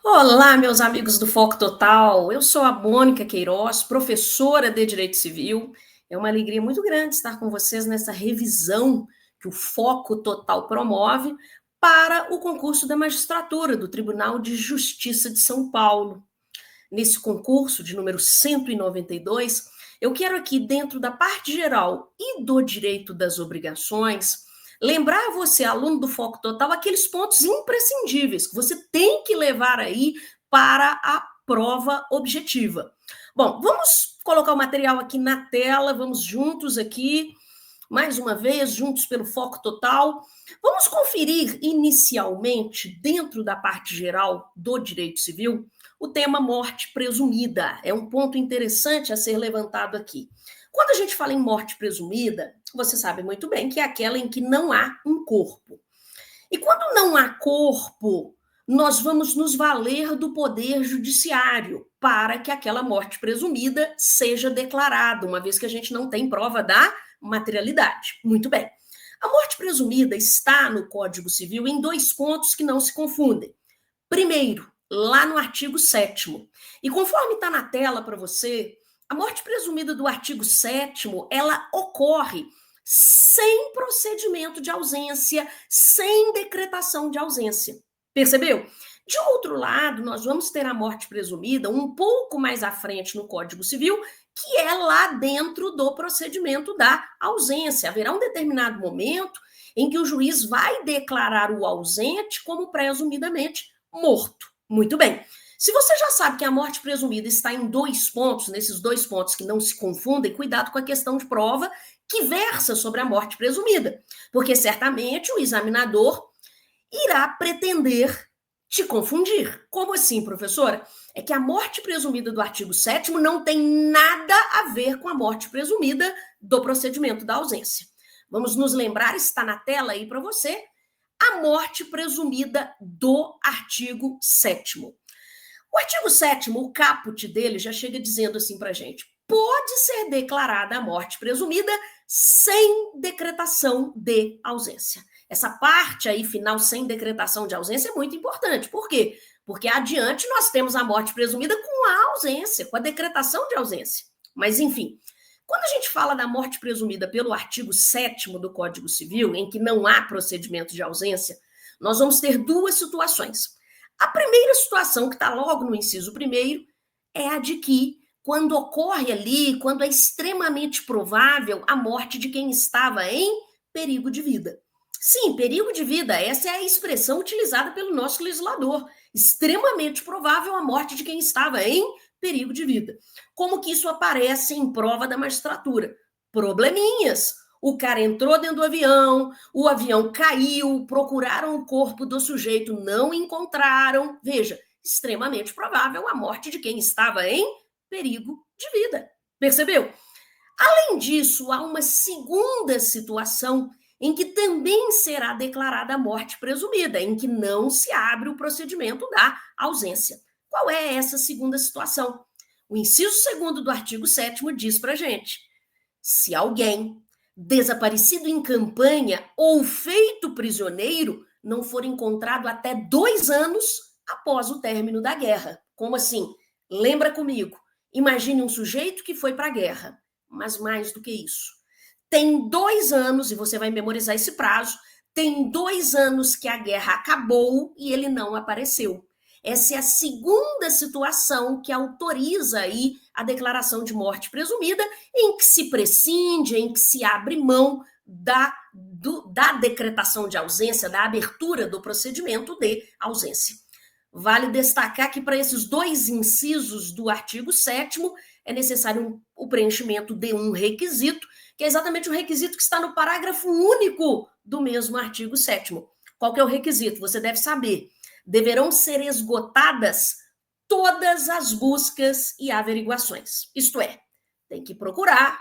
Olá, meus amigos do Foco Total. Eu sou a Mônica Queiroz, professora de Direito Civil. É uma alegria muito grande estar com vocês nessa revisão que o Foco Total promove para o concurso da magistratura do Tribunal de Justiça de São Paulo. Nesse concurso de número 192, eu quero aqui, dentro da parte geral e do direito das obrigações, lembrar você, aluno do Foco Total, aqueles pontos imprescindíveis que você tem que levar aí para a prova objetiva. Bom, vamos colocar o material aqui na tela, vamos juntos aqui, mais uma vez, juntos pelo Foco Total. Vamos conferir inicialmente, dentro da parte geral do direito civil, o tema morte presumida. É um ponto interessante a ser levantado aqui. Quando a gente fala em morte presumida, você sabe muito bem que é aquela em que não há um corpo. E quando não há corpo, nós vamos nos valer do poder judiciário para que aquela morte presumida seja declarada, uma vez que a gente não tem prova da materialidade. Muito bem. A morte presumida está no Código Civil em dois pontos que não se confundem. Primeiro, lá no artigo 7º. E conforme está na tela para você, a morte presumida do artigo 7º, ela ocorre sem procedimento de ausência, sem decretação de ausência. Percebeu? De outro lado, nós vamos ter a morte presumida um pouco mais à frente no Código Civil, que é lá dentro do procedimento da ausência. Haverá um determinado momento em que o juiz vai declarar o ausente como presumidamente morto. Muito bem. Se você já sabe que a morte presumida está em dois pontos, nesses dois pontos que não se confundem, cuidado com a questão de prova que versa sobre a morte presumida, porque certamente o examinador irá pretender te confundir. Como assim, professora? É que a morte presumida do artigo 7º não tem nada a ver com a morte presumida do procedimento da ausência. Vamos nos lembrar, está na tela aí para você, a morte presumida do artigo 7º. O artigo 7º, o caput dele, já chega dizendo assim para a gente: pode ser declarada a morte presumida sem decretação de ausência. Essa parte aí final, sem decretação de ausência, é muito importante. Por quê? Porque adiante nós temos a morte presumida com a ausência, com a decretação de ausência. Mas, enfim, quando a gente fala da morte presumida pelo artigo 7º do Código Civil, em que não há procedimento de ausência, nós vamos ter duas situações. A primeira situação, que está logo no inciso primeiro, é a de que, quando ocorre ali, quando é extremamente provável a morte de quem estava em perigo de vida. Sim, perigo de vida, essa é a expressão utilizada pelo nosso legislador. Extremamente provável a morte de quem estava em perigo de vida. Como que isso aparece em prova da magistratura? Probleminhas. O cara entrou dentro do avião, o avião caiu, procuraram o corpo do sujeito, não encontraram. Veja, extremamente provável a morte de quem estava em perigo de vida. Percebeu? Além disso, há uma segunda situação em que também será declarada a morte presumida, em que não se abre o procedimento da ausência. Qual é essa segunda situação? O inciso 2º do artigo 7º diz para a gente: se alguém desaparecido em campanha ou feito prisioneiro não for encontrado até 2 anos após o término da guerra. Como assim? Lembra comigo. Imagine um sujeito que foi para a guerra, mas mais do que isso. Tem 2 anos, e você vai memorizar esse prazo, tem 2 anos que a guerra acabou e ele não apareceu. Essa é a segunda situação que autoriza aí a declaração de morte presumida, em que se prescinde, em que se abre mão da decretação de ausência, da abertura do procedimento de ausência. Vale destacar que para esses dois incisos do artigo 7º é necessário o preenchimento de um requisito, que é exatamente o requisito que está no parágrafo único do mesmo artigo 7º. Qual que é o requisito? Você deve saber. Deverão ser esgotadas todas as buscas e averiguações. Isto é, tem que procurar,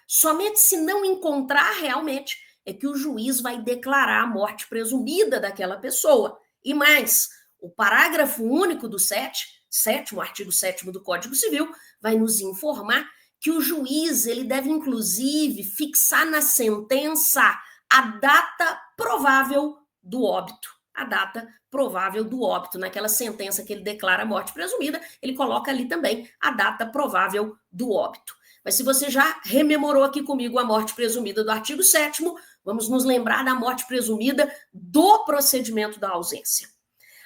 somente se não encontrar realmente é que o juiz vai declarar a morte presumida daquela pessoa. E mais, o parágrafo único do sétimo artigo 7º do Código Civil vai nos informar que o juiz ele deve, inclusive, fixar na sentença a data provável do óbito. a data provável do óbito. Naquela sentença que ele declara a morte presumida, ele coloca ali também a data provável do óbito. Mas se você já rememorou aqui comigo a morte presumida do artigo 7º, vamos nos lembrar da morte presumida do procedimento da ausência.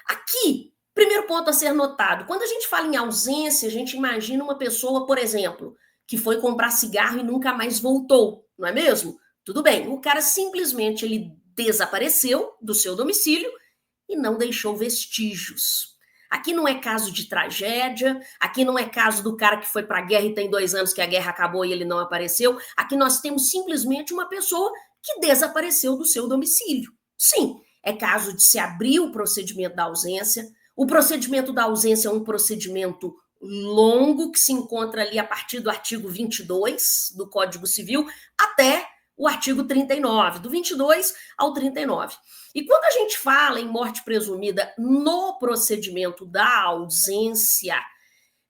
Aqui, primeiro ponto a ser notado, quando a gente fala em ausência, a gente imagina uma pessoa, por exemplo, que foi comprar cigarro e nunca mais voltou, não é mesmo? Tudo bem, o cara simplesmente ele desapareceu do seu domicílio e não deixou vestígios. Aqui não é caso de tragédia, aqui não é caso do cara que foi para a guerra e tem 2 anos que a guerra acabou e ele não apareceu. Aqui nós temos simplesmente uma pessoa que desapareceu do seu domicílio. Sim, é caso de se abrir o procedimento da ausência. O procedimento da ausência é um procedimento longo que se encontra ali a partir do artigo 22 do Código Civil até o artigo 39, do 22 ao 39. E quando a gente fala em morte presumida no procedimento da ausência,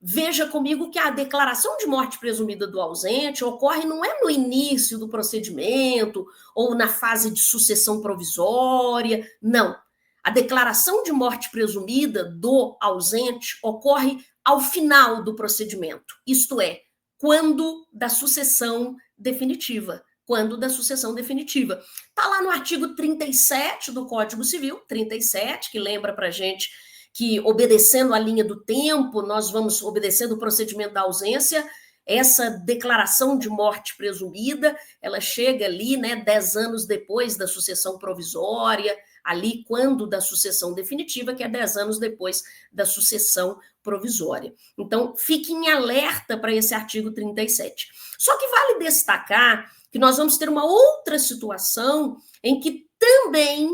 veja comigo que a declaração de morte presumida do ausente ocorre não é no início do procedimento ou na fase de sucessão provisória, não. A declaração de morte presumida do ausente ocorre ao final do procedimento, isto é, quando da sucessão definitiva. Quando da sucessão definitiva. Está lá no artigo 37 do Código Civil, 37, que lembra para a gente que, obedecendo a linha do tempo, nós vamos obedecendo o procedimento da ausência. Essa declaração de morte presumida, ela chega ali, né, 10 anos depois da sucessão provisória, ali quando da sucessão definitiva, que é 10 anos depois da sucessão provisória. Então, fiquem em alerta para esse artigo 37. Só que vale destacar que nós vamos ter uma outra situação em que também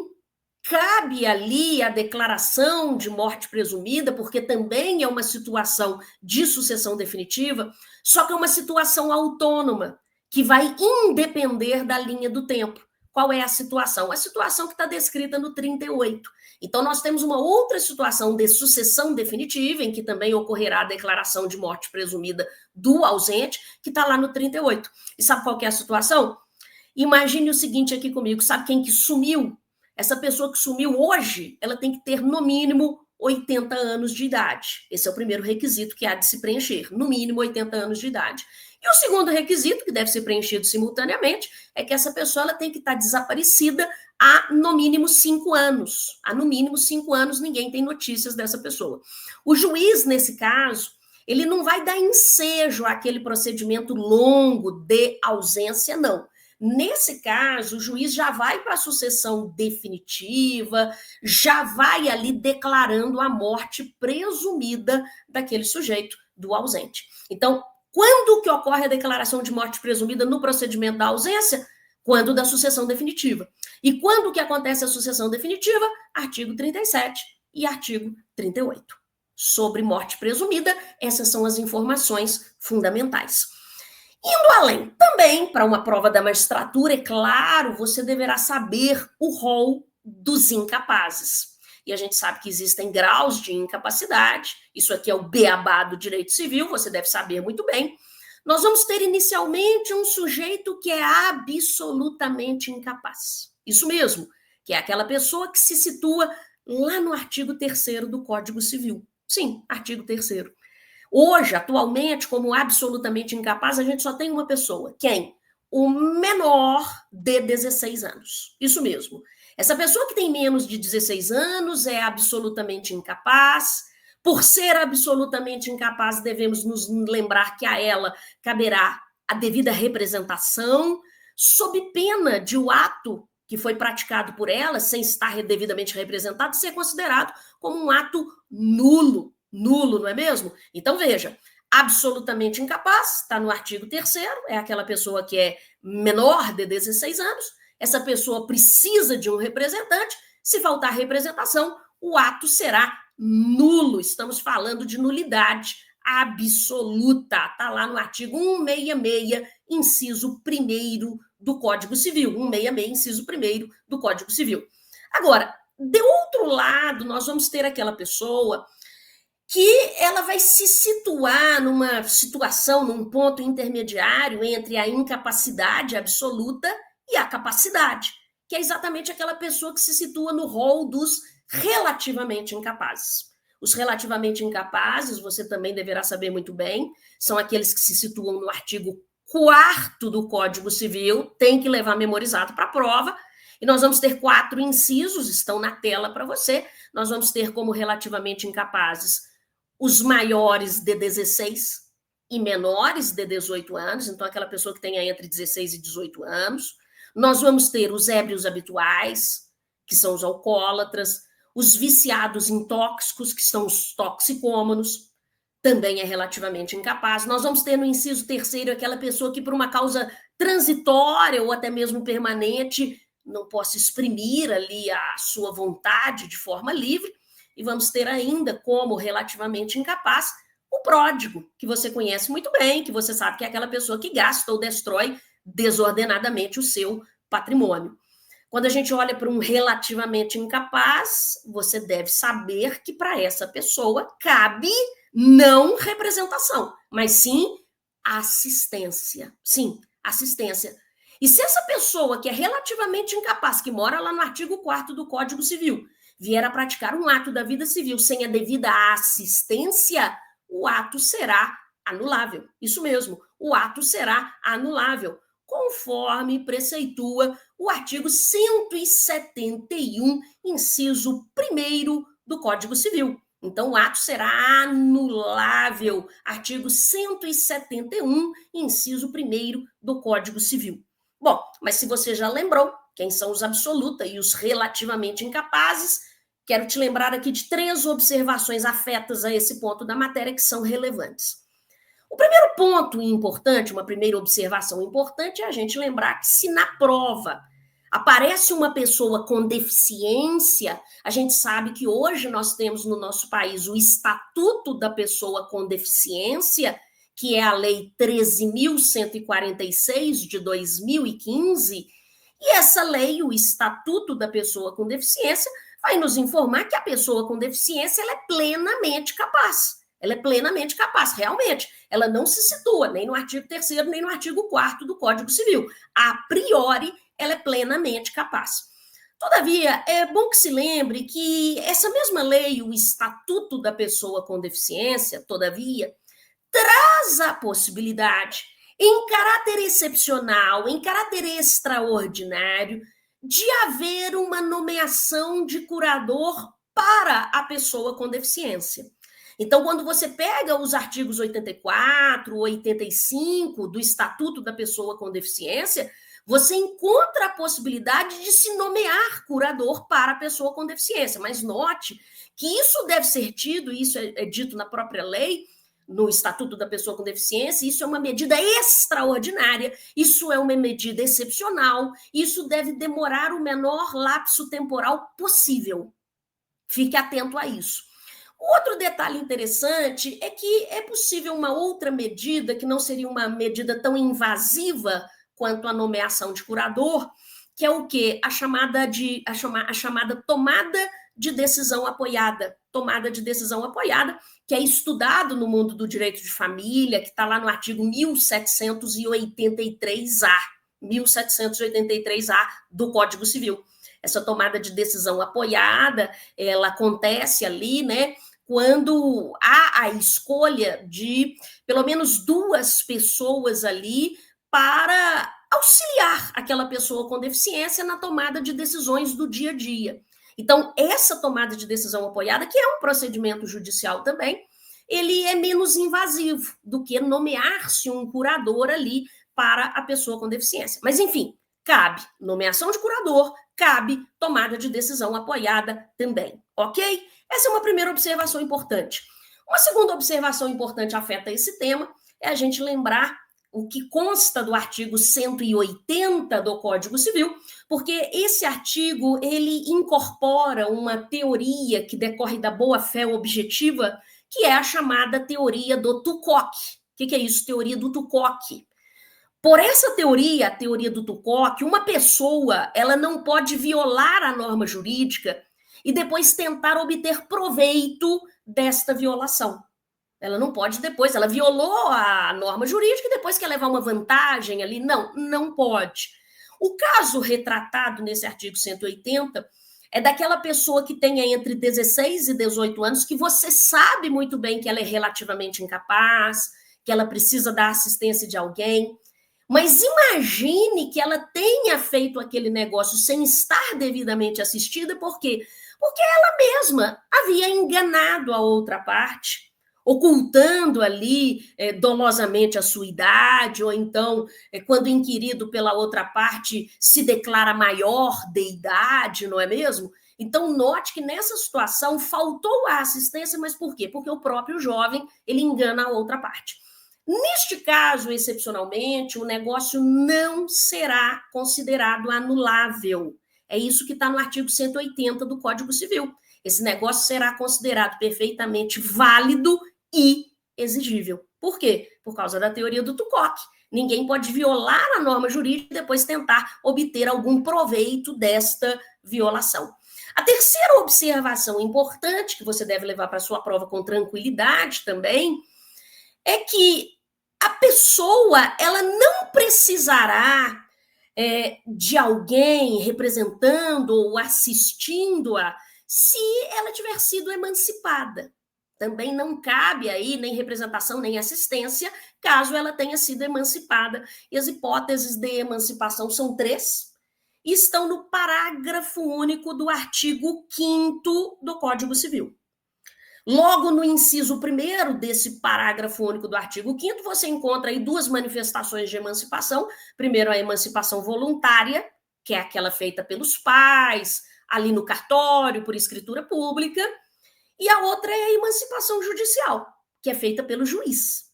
cabe ali a declaração de morte presumida, porque também é uma situação de sucessão definitiva, só que é uma situação autônoma, que vai independer da linha do tempo. Qual é a situação? A situação que está descrita no 38. Então, nós temos uma outra situação de sucessão definitiva, em que também ocorrerá a declaração de morte presumida do ausente, que está lá no 38. E sabe qual que é a situação? Imagine o seguinte aqui comigo, sabe quem que sumiu? Essa pessoa que sumiu hoje, ela tem que ter no mínimo 80 anos de idade. Esse é o primeiro requisito que há de se preencher, no mínimo 80 anos de idade. E o segundo requisito, que deve ser preenchido simultaneamente, é que essa pessoa ela tem que estar desaparecida há no mínimo 5 anos. Há no mínimo 5 anos, ninguém tem notícias dessa pessoa. O juiz, nesse caso, ele não vai dar ensejo àquele procedimento longo de ausência, não. Nesse caso, o juiz já vai para a sucessão definitiva, já vai ali declarando a morte presumida daquele sujeito, do ausente. Então, quando que ocorre a declaração de morte presumida no procedimento da ausência? Quando da sucessão definitiva. E quando que acontece a sucessão definitiva? Artigo 37 e artigo 38. Sobre morte presumida, essas são as informações fundamentais. Indo além, também, para uma prova da magistratura, é claro, você deverá saber o rol dos incapazes. E a gente sabe que existem graus de incapacidade, isso aqui é o beabá do direito civil, você deve saber muito bem. Nós vamos ter inicialmente um sujeito que é absolutamente incapaz. Isso mesmo, que é aquela pessoa que se situa lá no artigo 3º do Código Civil. Sim, artigo 3º. Hoje, atualmente, como absolutamente incapaz, a gente só tem uma pessoa. Quem? O menor de 16 anos. Isso mesmo. Essa pessoa que tem menos de 16 anos é absolutamente incapaz. Por ser absolutamente incapaz, devemos nos lembrar que a ela caberá a devida representação, sob pena de o ato que foi praticado por ela, sem estar devidamente representado, ser considerado como um ato nulo. Nulo, não é mesmo? Então, veja, absolutamente incapaz, está no artigo 3º, é aquela pessoa que é menor de 16 anos, essa pessoa precisa de um representante, se faltar representação, o ato será nulo, estamos falando de nulidade absoluta, está lá no artigo 166, inciso 1º do Código Civil, 166, inciso 1º do Código Civil. Agora, de outro lado, nós vamos ter aquela pessoa que ela vai se situar numa situação, num ponto intermediário entre a incapacidade absoluta e a capacidade, que é exatamente aquela pessoa que se situa no rol dos relativamente incapazes. Os relativamente incapazes, você também deverá saber muito bem, são aqueles que se situam no artigo 4º do Código Civil, tem que levar memorizado para a prova, e nós vamos ter 4 incisos, estão na tela para você. Nós vamos ter como relativamente incapazes os maiores de 16 e menores de 18 anos, então aquela pessoa que tenha entre 16 e 18 anos. Nós vamos ter os ébrios habituais, que são os alcoólatras, os viciados em tóxicos, que são os toxicômanos, também é relativamente incapaz. Nós vamos ter no inciso 3º aquela pessoa que, por uma causa transitória ou até mesmo permanente, não possa exprimir ali a sua vontade de forma livre. E vamos ter ainda como relativamente incapaz o pródigo, que você conhece muito bem, que você sabe que é aquela pessoa que gasta ou destrói desordenadamente o seu patrimônio. Quando a gente olha para um relativamente incapaz, você deve saber que para essa pessoa cabe não representação, mas sim assistência. Sim, assistência. E se essa pessoa que é relativamente incapaz, que mora lá no artigo 4º do Código Civil, vier a praticar um ato da vida civil sem a devida assistência, o ato será anulável. Isso mesmo, o ato será anulável, conforme preceitua o artigo 171, inciso 1º do Código Civil. Então, o ato será anulável. Artigo 171, inciso 1º do Código Civil. Bom, mas se você já lembrou quem são os absoluta e os relativamente incapazes, quero te lembrar aqui de 3 observações afetas a esse ponto da matéria que são relevantes. O primeiro ponto importante, uma primeira observação importante, é a gente lembrar que se na prova aparece uma pessoa com deficiência, a gente sabe que hoje nós temos no nosso país o Estatuto da Pessoa com Deficiência, que é a Lei 13.146 de 2015, e essa lei, o Estatuto da Pessoa com Deficiência, vai nos informar que a pessoa com deficiência ela é plenamente capaz. Ela é plenamente capaz, realmente. Ela não se situa nem no artigo 3º, nem no artigo 4º do Código Civil. A priori, ela é plenamente capaz. Todavia, é bom que se lembre que essa mesma lei, o Estatuto da Pessoa com Deficiência, todavia, traz a possibilidade, em caráter excepcional, em caráter extraordinário, de haver uma nomeação de curador para a pessoa com deficiência. Então, quando você pega os artigos 84, 85 do Estatuto da Pessoa com Deficiência, você encontra a possibilidade de se nomear curador para a pessoa com deficiência. Mas note que isso deve ser tido, e isso é dito na própria lei, no Estatuto da Pessoa com Deficiência, isso é uma medida extraordinária, isso é uma medida excepcional, isso deve demorar o menor lapso temporal possível. Fique atento a isso. Outro detalhe interessante é que é possível uma outra medida, que não seria uma medida tão invasiva quanto a nomeação de curador, que é o quê? A chamada tomada de decisão apoiada. Tomada de decisão apoiada, que é estudado no mundo do direito de família, que está lá no artigo 1783-A, 1783-A do Código Civil. Essa tomada de decisão apoiada, ela acontece ali, né, quando há a escolha de pelo menos 2 pessoas ali para auxiliar aquela pessoa com deficiência na tomada de decisões do dia a dia. Então, essa tomada de decisão apoiada, que é um procedimento judicial também, ele é menos invasivo do que nomear-se um curador ali para a pessoa com deficiência. Mas, enfim, cabe nomeação de curador, cabe tomada de decisão apoiada também, ok? Essa é uma primeira observação importante. Uma segunda observação importante afeta esse tema é a gente lembrar o que consta do artigo 180 do Código Civil, porque esse artigo ele incorpora uma teoria que decorre da boa-fé objetiva, que é a chamada teoria do Tucoque. O que é isso? Teoria do Tucoque. Por essa teoria, a teoria do Tucoque, uma pessoa ela não pode violar a norma jurídica e depois tentar obter proveito desta violação. Ela não pode depois, ela violou a norma jurídica e depois quer levar uma vantagem ali. Não, não pode. O caso retratado nesse artigo 180 É daquela pessoa que tenha entre 16 e 18 anos, que você sabe muito bem que ela é relativamente incapaz, que ela precisa da assistência de alguém. Mas imagine que ela tenha feito aquele negócio sem estar devidamente assistida, por quê? Porque ela mesma havia enganado a outra parte, ocultando ali dolosamente a sua idade, ou então, quando inquirido pela outra parte, se declara maior de idade, não é mesmo? Então, note que nessa situação faltou a assistência, mas por quê? Porque o próprio jovem, ele engana a outra parte. Neste caso, excepcionalmente, o negócio não será considerado anulável. É isso que está no artigo 180 do Código Civil. Esse negócio será considerado perfeitamente válido e exigível. Por quê? Por causa da teoria do Tucock. Ninguém pode violar a norma jurídica e depois tentar obter algum proveito desta violação. A terceira observação importante, que você deve levar para a sua prova com tranquilidade também, é que a pessoa ela não precisará de alguém representando ou assistindo-a se ela tiver sido emancipada. Também não cabe aí nem representação nem assistência caso ela tenha sido emancipada. E as hipóteses de emancipação são 3 e estão no parágrafo único do artigo 5º do Código Civil. Logo no inciso 1º desse parágrafo único do artigo 5º, você encontra aí 2 manifestações de emancipação. Primeiro, a emancipação voluntária, que é aquela feita pelos pais, ali no cartório, por escritura pública. E a outra é a emancipação judicial, que é feita pelo juiz.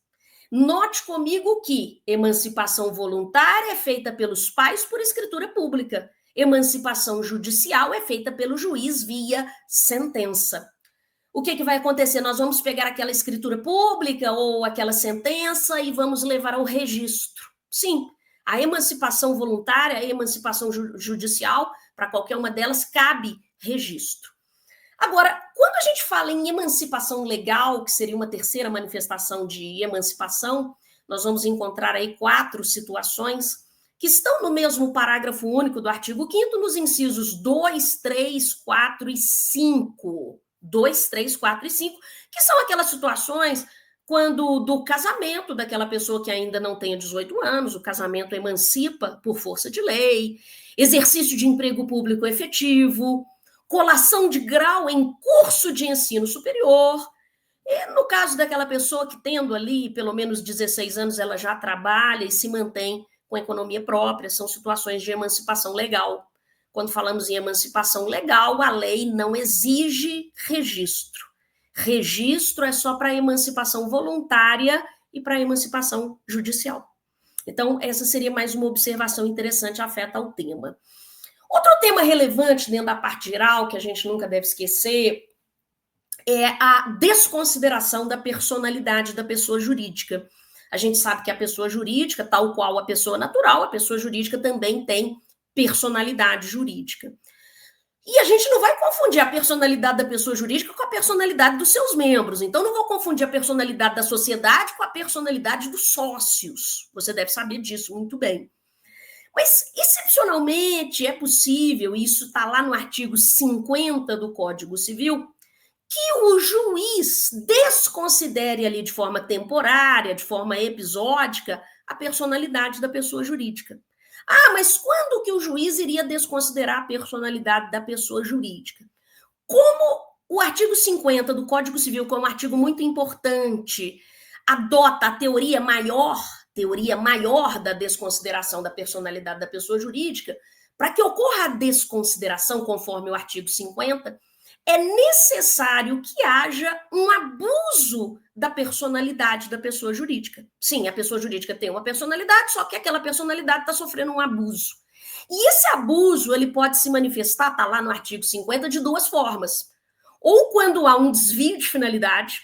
Note comigo que emancipação voluntária é feita pelos pais por escritura pública. Emancipação judicial é feita pelo juiz via sentença. O que vai acontecer? Nós vamos pegar aquela escritura pública ou aquela sentença e vamos levar ao registro. Sim, a emancipação voluntária, a emancipação judicial, para qualquer uma delas, cabe registro. Agora, quando a gente fala em emancipação legal, que seria uma terceira manifestação de emancipação, nós vamos encontrar aí 4 situações que estão no mesmo parágrafo único do artigo 5º, nos incisos 2, 3, 4 e 5. 2, 3, 4 e 5, que são aquelas situações quando do casamento daquela pessoa que ainda não tenha 18 anos, o casamento emancipa por força de lei, exercício de emprego público efetivo, colação de grau em curso de ensino superior, e no caso daquela pessoa que tendo ali pelo menos 16 anos, ela já trabalha e se mantém com economia própria, são situações de emancipação legal. Quando falamos em emancipação legal, a lei não exige registro. Registro é só para emancipação voluntária e para emancipação judicial. Então, essa seria mais uma observação interessante afeta ao tema. Outro tema relevante dentro da parte geral, que a gente nunca deve esquecer, é a desconsideração da personalidade da pessoa jurídica. A gente sabe que a pessoa jurídica, tal qual a pessoa natural, a pessoa jurídica também tem personalidade jurídica. E a gente não vai confundir a personalidade da pessoa jurídica com a personalidade dos seus membros. Então, não vou confundir a personalidade da sociedade com a personalidade dos sócios. Você deve saber disso muito bem. Mas, excepcionalmente, é possível, e isso está lá no artigo 50 do Código Civil, que o juiz desconsidere ali de forma temporária, de forma episódica, a personalidade da pessoa jurídica. Ah, mas quando que o juiz iria desconsiderar a personalidade da pessoa jurídica? Como o artigo 50 do Código Civil, que é um artigo muito importante, adota a teoria maior da desconsideração da personalidade da pessoa jurídica, para que ocorra a desconsideração, conforme o artigo 50, é necessário que haja um abuso da personalidade da pessoa jurídica. Sim, a pessoa jurídica tem uma personalidade, só que aquela personalidade está sofrendo um abuso. E esse abuso ele pode se manifestar, está lá no artigo 50, de 2 formas. Ou quando há um desvio de finalidade,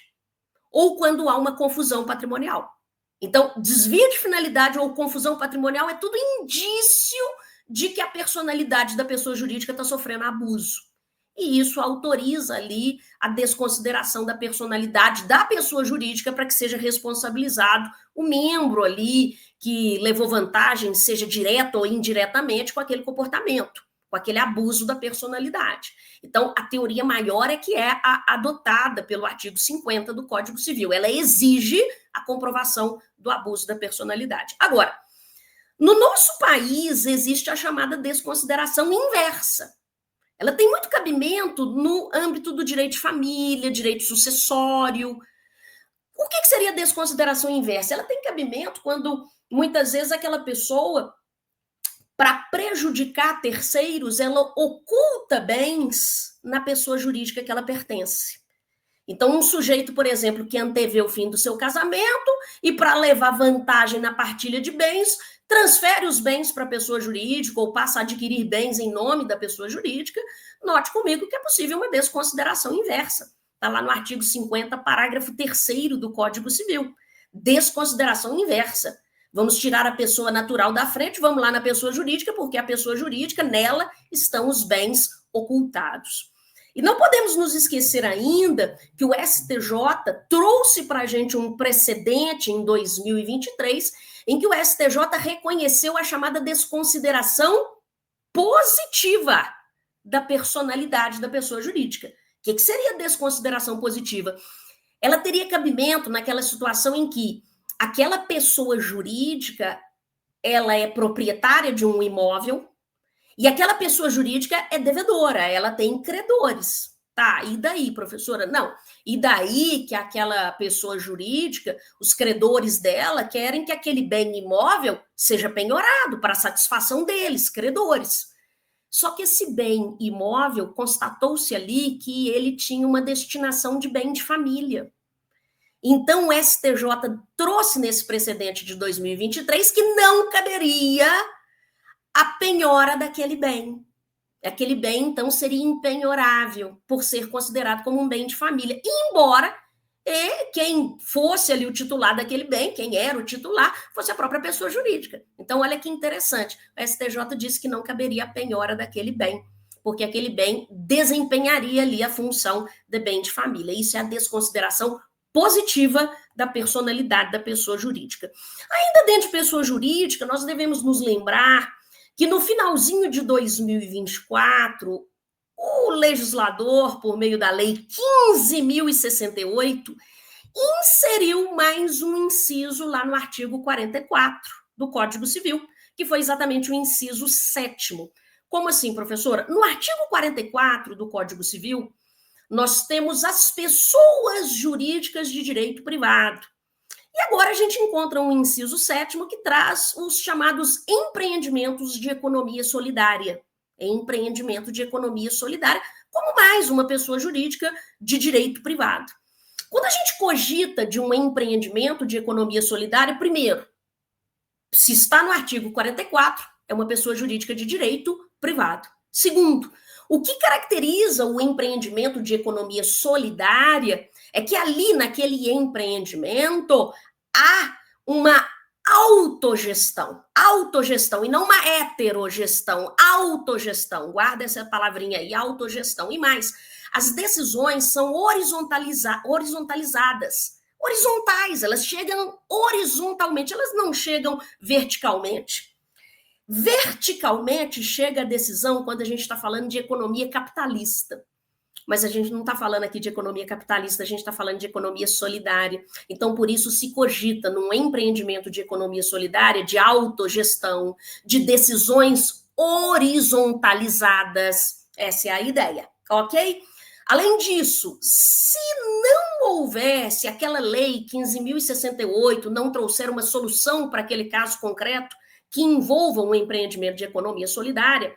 ou quando há uma confusão patrimonial. Então, desvio de finalidade ou confusão patrimonial é tudo indício de que a personalidade da pessoa jurídica está sofrendo abuso. E isso autoriza ali a desconsideração da personalidade da pessoa jurídica para que seja responsabilizado o membro ali que levou vantagem, seja direta ou indiretamente, com aquele comportamento. com aquele abuso da personalidade. Então, a teoria maior é que é adotada pelo artigo 50 do Código Civil. Ela exige a comprovação do abuso da personalidade. Agora, no nosso país existe a chamada desconsideração inversa. Ela tem muito cabimento no âmbito do direito de família, direito sucessório. O que seria desconsideração inversa? Ela tem cabimento quando, muitas vezes, aquela pessoa, para prejudicar terceiros, ela oculta bens na pessoa jurídica que ela pertence. Então, um sujeito, por exemplo, que antevê o fim do seu casamento e, para levar vantagem na partilha de bens, transfere os bens para a pessoa jurídica ou passa a adquirir bens em nome da pessoa jurídica. Note comigo que é possível uma desconsideração inversa. Está lá no artigo 50, parágrafo 3º do Código Civil. Desconsideração inversa. Vamos tirar a pessoa natural da frente, vamos lá na pessoa jurídica, porque a pessoa jurídica, nela estão os bens ocultados. E não podemos nos esquecer ainda que o STJ trouxe para a gente um precedente em 2023, em que o STJ reconheceu a chamada desconsideração positiva da personalidade da pessoa jurídica. O que seria desconsideração positiva? Ela teria cabimento naquela situação em que aquela pessoa jurídica, ela é proprietária de um imóvel e aquela pessoa jurídica é devedora, ela tem credores. Tá, e daí, professora? Não, e daí que aquela pessoa jurídica, os credores dela querem que aquele bem imóvel seja penhorado para satisfação deles, credores. Só que esse bem imóvel, constatou-se ali que ele tinha uma destinação de bem de família. Então, o STJ trouxe nesse precedente de 2023 que não caberia a penhora daquele bem. Aquele bem, então, seria impenhorável por ser considerado como um bem de família. Embora quem fosse ali o titular daquele bem, quem era o titular, fosse a própria pessoa jurídica. Então, olha que interessante. O STJ disse que não caberia a penhora daquele bem, porque aquele bem desempenharia ali a função de bem de família. Isso é a desconsideração positiva da personalidade da pessoa jurídica. Ainda dentro de pessoa jurídica, nós devemos nos lembrar que no finalzinho de 2024, o legislador, por meio da Lei 15.068, inseriu mais um inciso lá no artigo 44 do Código Civil, que foi exatamente o inciso 7º. Como assim, professora? No artigo 44 do Código Civil, nós temos as pessoas jurídicas de direito privado. E agora a gente encontra um inciso 7º que traz os chamados empreendimentos de economia solidária. Empreendimento de economia solidária, como mais uma pessoa jurídica de direito privado. Quando a gente cogita de um empreendimento de economia solidária, primeiro, se está no artigo 44, é uma pessoa jurídica de direito privado. Segundo, o que caracteriza o empreendimento de economia solidária é que ali naquele empreendimento há uma autogestão e não uma heterogestão, autogestão, guarda essa palavrinha aí, autogestão. E mais, as decisões são horizontalizadas, horizontais, elas chegam horizontalmente, elas não chegam verticalmente. Verticalmente chega a decisão quando a gente está falando de economia capitalista. Mas a gente não está falando aqui de economia capitalista, a gente está falando de economia solidária. Então, por isso, se cogita num empreendimento de economia solidária, de autogestão, de decisões horizontalizadas. Essa é a ideia, ok? Além disso, se não houvesse aquela lei 15.068, não trouxer uma solução para aquele caso concreto, que envolvam um empreendimento de economia solidária,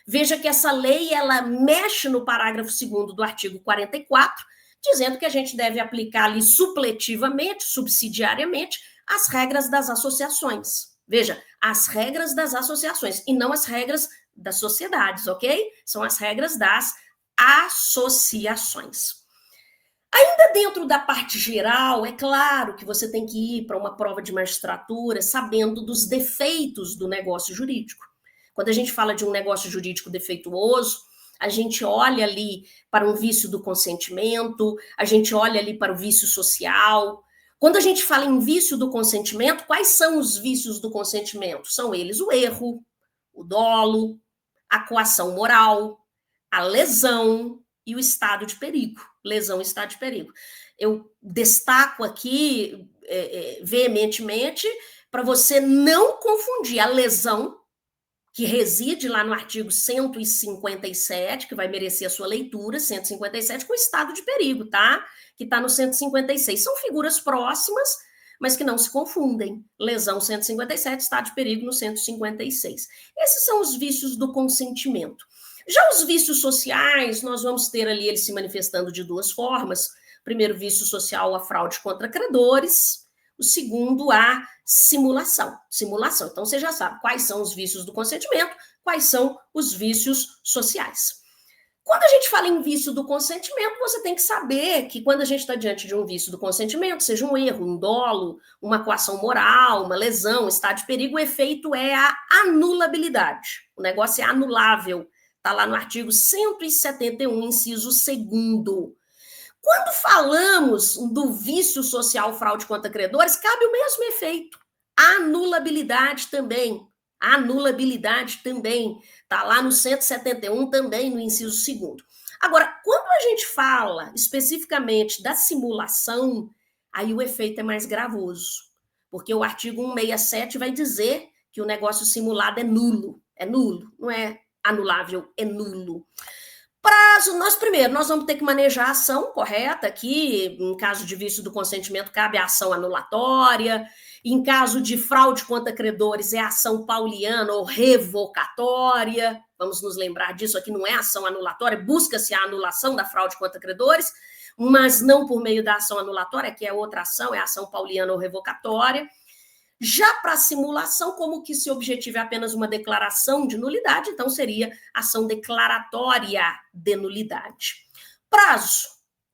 veja que essa lei ela mexe no parágrafo 2º do artigo 44, dizendo que a gente deve aplicar ali supletivamente, subsidiariamente, as regras das associações. Veja, as regras das associações e não as regras das sociedades, ok? São as regras das associações. Ainda dentro da parte geral, é claro que você tem que ir para uma prova de magistratura sabendo dos defeitos do negócio jurídico. Quando a gente fala de um negócio jurídico defeituoso, a gente olha ali para um vício do consentimento, a gente olha ali para o vício social. Quando a gente fala em vício do consentimento, quais são os vícios do consentimento? São eles o erro, o dolo, a coação moral, a lesão e o estado de perigo. Lesão e estado de perigo. Eu destaco aqui veementemente para você não confundir a lesão, que reside lá no artigo 157, que vai merecer a sua leitura, 157, com o estado de perigo, tá? Que está no 156. São figuras próximas, mas que não se confundem. Lesão 157, estado de perigo no 156. Esses são os vícios do consentimento. Já os vícios sociais, nós vamos ter ali eles se manifestando de duas formas. Primeiro, vício social, a fraude contra credores. O segundo, a simulação. Simulação. Então, você já sabe quais são os vícios do consentimento, quais são os vícios sociais. Quando a gente fala em vício do consentimento, você tem que saber que quando a gente está diante de um vício do consentimento, seja um erro, um dolo, uma coação moral, uma lesão, um estado de perigo, o efeito é a anulabilidade. O negócio é anulável. Está lá no artigo 171, inciso 2º. Quando falamos do vício social, fraude contra credores, cabe o mesmo efeito. A anulabilidade também. A anulabilidade também. Está lá no 171, também no inciso 2º. Agora, quando a gente fala especificamente da simulação, aí o efeito é mais gravoso. Porque o artigo 167 vai dizer que o negócio simulado é nulo. É nulo, não é anulável, é nulo. Prazo, nós vamos ter que manejar a ação correta aqui. Em caso de vício do consentimento, cabe a ação anulatória. Em caso de fraude contra credores, é ação pauliana ou revocatória. Vamos nos lembrar disso, aqui não é ação anulatória, busca-se a anulação da fraude contra credores, mas não por meio da ação anulatória, que é outra ação, é a ação pauliana ou revocatória. Já para a simulação, como que se objetivo é apenas uma declaração de nulidade, então seria ação declaratória de nulidade. Prazo,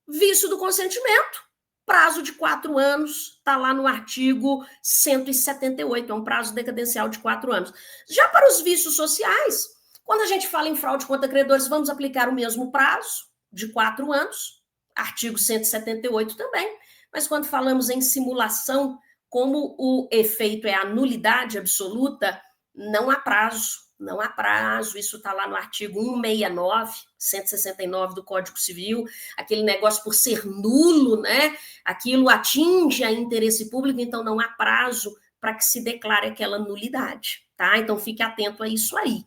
vício do consentimento, prazo de 4 anos, está lá no artigo 178, é um prazo decadencial de 4 anos. Já para os vícios sociais, quando a gente fala em fraude contra credores, vamos aplicar o mesmo prazo de 4 anos, artigo 178 também, mas quando falamos em simulação, como o efeito é a nulidade absoluta, não há prazo, não há prazo. Isso está lá no artigo 169, 169 do Código Civil, aquele negócio por ser nulo, né? Aquilo atinge a interesse público, então não há prazo para que se declare aquela nulidade, tá? Então fique atento a isso aí.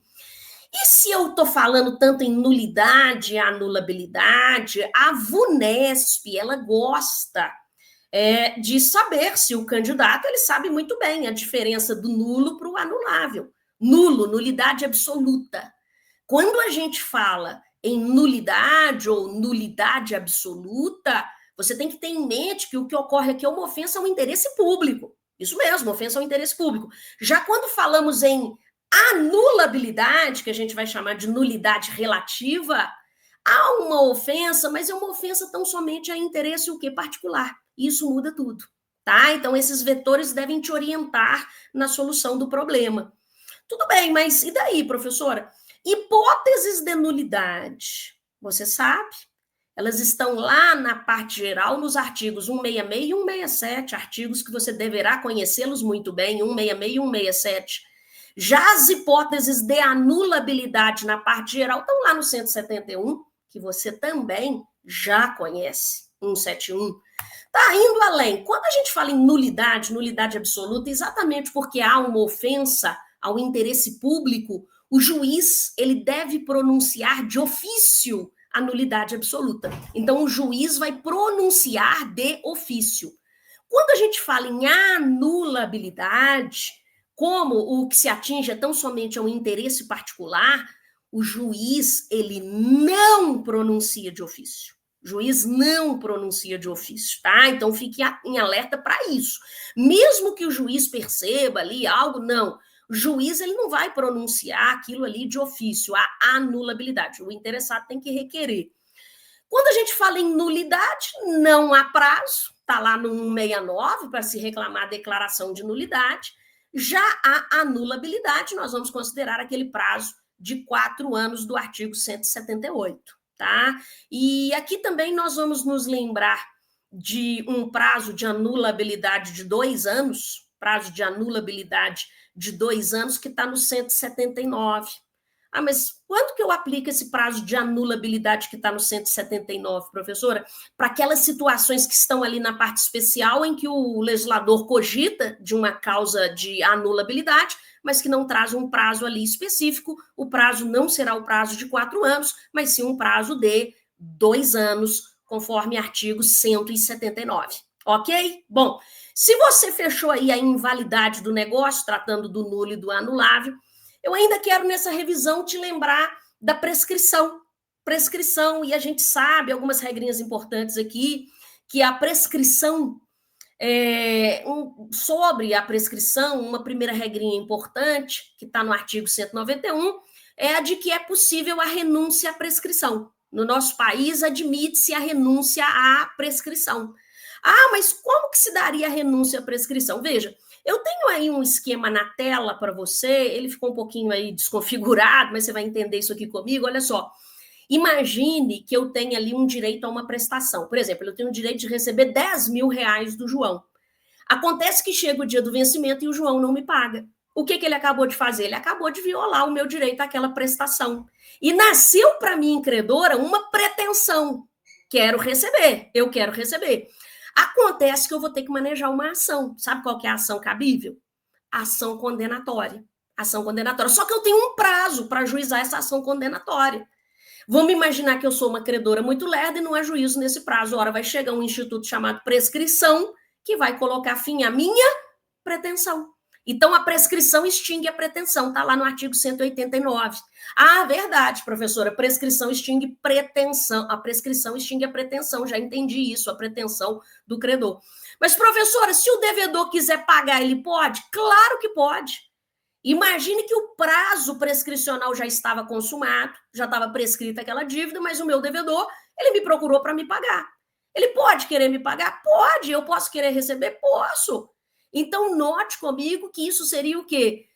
E se eu estou falando tanto em nulidade, anulabilidade, a VUNESP, ela gosta de saber se o candidato ele sabe muito bem a diferença do nulo para o anulável. Nulo, nulidade absoluta. Quando a gente fala em nulidade ou nulidade absoluta, você tem que ter em mente que o que ocorre aqui é uma ofensa ao interesse público. Isso mesmo, ofensa ao interesse público. Já quando falamos em anulabilidade, que a gente vai chamar de nulidade relativa, há uma ofensa, mas é uma ofensa tão somente a interesse o que particular. Isso muda tudo, tá? Então, esses vetores devem te orientar na solução do problema. Tudo bem, mas e daí, professora? Hipóteses de nulidade, você sabe? Elas estão lá na parte geral, nos artigos 166 e 167, artigos que você deverá conhecê-los muito bem, 166 e 167. Já as hipóteses de anulabilidade na parte geral estão lá no 171, que você também já conhece, 171. Tá indo além. Quando a gente fala em nulidade, nulidade absoluta, exatamente porque há uma ofensa ao interesse público, o juiz ele deve pronunciar de ofício a nulidade absoluta. Então, o juiz vai pronunciar de ofício. Quando a gente fala em anulabilidade, como o que se atinge é tão somente ao interesse particular, o juiz ele não pronuncia de ofício. O juiz não pronuncia de ofício, tá? Então fique em alerta para isso. Mesmo que o juiz perceba ali algo, não. O juiz ele não vai pronunciar aquilo ali de ofício, a anulabilidade. O interessado tem que requerer. Quando a gente fala em nulidade, não há prazo, está lá no 169 para se reclamar a declaração de nulidade. Já a anulabilidade, nós vamos considerar aquele prazo de 4 anos do artigo 178. Tá? E aqui também nós vamos nos lembrar de um prazo de anulabilidade de 2 anos, prazo de anulabilidade de 2 anos, que está no 179. Ah, mas quando que eu aplico esse prazo de anulabilidade que está no 179, professora? Para aquelas situações que estão ali na parte especial em que o legislador cogita de uma causa de anulabilidade, mas que não traz um prazo ali específico. O prazo não será o prazo de 4 anos, mas sim um prazo de 2 anos, conforme artigo 179. Ok? Bom, se você fechou aí a invalidade do negócio, tratando do nulo e do anulável, eu ainda quero nessa revisão te lembrar da prescrição. Prescrição, e a gente sabe algumas regrinhas importantes aqui, que a prescrição, sobre a prescrição, uma primeira regrinha importante, que está no artigo 191, é a de que é possível a renúncia à prescrição. No nosso país, admite-se a renúncia à prescrição. Ah, mas como que se daria a renúncia à prescrição? Veja, eu tenho aí um esquema na tela para você, ele ficou um pouquinho aí desconfigurado, mas você vai entender isso aqui comigo. Olha só, imagine que eu tenha ali um direito a uma prestação. Por exemplo, eu tenho o direito de receber 10 mil reais do João. Acontece que chega o dia do vencimento e o João não me paga. O que ele acabou de fazer? Ele acabou de violar o meu direito àquela prestação. E nasceu para mim, credora, uma pretensão. Quero receber, eu quero receber. Acontece que eu vou ter que manejar uma ação. Sabe qual que é a ação cabível? Ação condenatória. Ação condenatória. Só que eu tenho um prazo para ajuizar essa ação condenatória. Vamos imaginar que eu sou uma credora muito lerda e não há juízo nesse prazo. Ora, vai chegar um instituto chamado prescrição que vai colocar fim à minha pretensão. Então, a prescrição extingue a pretensão, está lá no artigo 189. Ah, verdade, professora, prescrição extingue pretensão. A prescrição extingue a pretensão, já entendi isso, a pretensão do credor. Mas, professora, se o devedor quiser pagar, ele pode? Claro que pode. Imagine que o prazo prescricional já estava consumado, já estava prescrita aquela dívida, mas o meu devedor, ele me procurou para me pagar. Ele pode querer me pagar? Pode. Eu posso querer receber? Posso. Então, note comigo que isso seria o quê?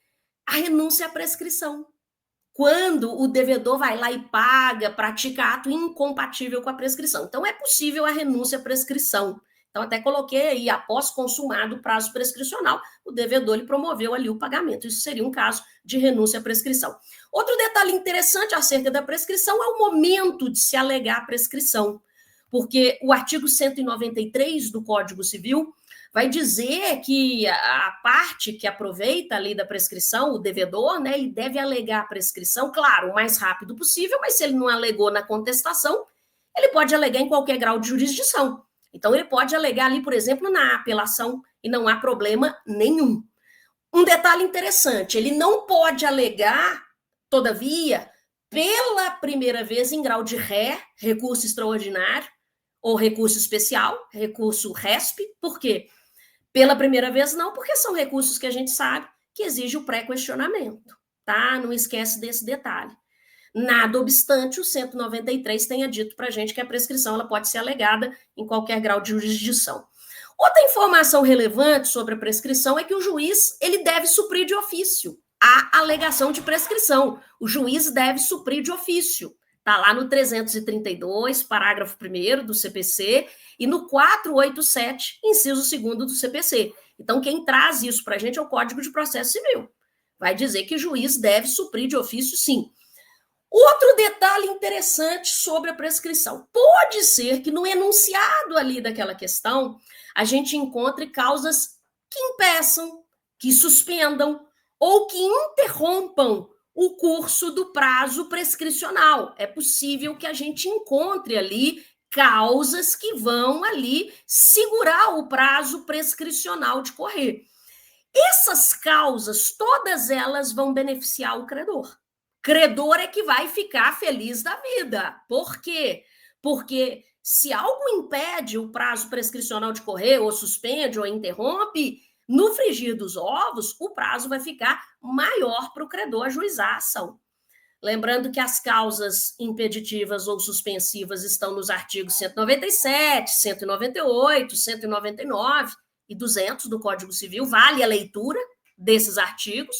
A renúncia à prescrição. Quando o devedor vai lá e paga, pratica ato incompatível com a prescrição. Então, é possível a renúncia à prescrição. Então, até coloquei aí, após consumado o prazo prescricional, o devedor lhe promoveu ali o pagamento. Isso seria um caso de renúncia à prescrição. Outro detalhe interessante acerca da prescrição é o momento de se alegar a prescrição, porque o artigo 193 do Código Civil vai dizer que a parte que aproveita ali da prescrição, o devedor, né, ele deve alegar a prescrição, claro, o mais rápido possível, mas se ele não alegou na contestação, ele pode alegar em qualquer grau de jurisdição. Então, ele pode alegar ali, por exemplo, na apelação, e não há problema nenhum. Um detalhe interessante, ele não pode alegar, todavia, pela primeira vez em grau de ré, recurso extraordinário, ou recurso especial, recurso RESP. Por quê? Pela primeira vez, não, porque são recursos que a gente sabe que exige o pré-questionamento, tá? Não esquece desse detalhe. Nada obstante, o 193 tenha dito para a gente que a prescrição ela pode ser alegada em qualquer grau de jurisdição. Outra informação relevante sobre a prescrição é que o juiz ele deve suprir de ofício a alegação de prescrição. O juiz deve suprir de ofício. Está lá no 332, parágrafo 1º do CPC, e no 487, inciso 2º do CPC. Então, quem traz isso para a gente é o Código de Processo Civil. Vai dizer que o juiz deve suprir de ofício, sim. Outro detalhe interessante sobre a prescrição. Pode ser que no enunciado ali daquela questão, a gente encontre causas que impeçam, que suspendam ou que interrompam o curso do prazo prescricional. É possível que a gente encontre ali causas que vão ali segurar o prazo prescricional de correr. Essas causas, todas elas vão beneficiar o credor. Credor é que vai ficar feliz da vida. Por quê? Porque se algo impede o prazo prescricional de correr, ou suspende, ou interrompe, no frigir dos ovos, o prazo vai ficar maior para o credor ajuizar a ação. Lembrando que as causas impeditivas ou suspensivas estão nos artigos 197, 198, 199 e 200 do Código Civil. Vale a leitura desses artigos.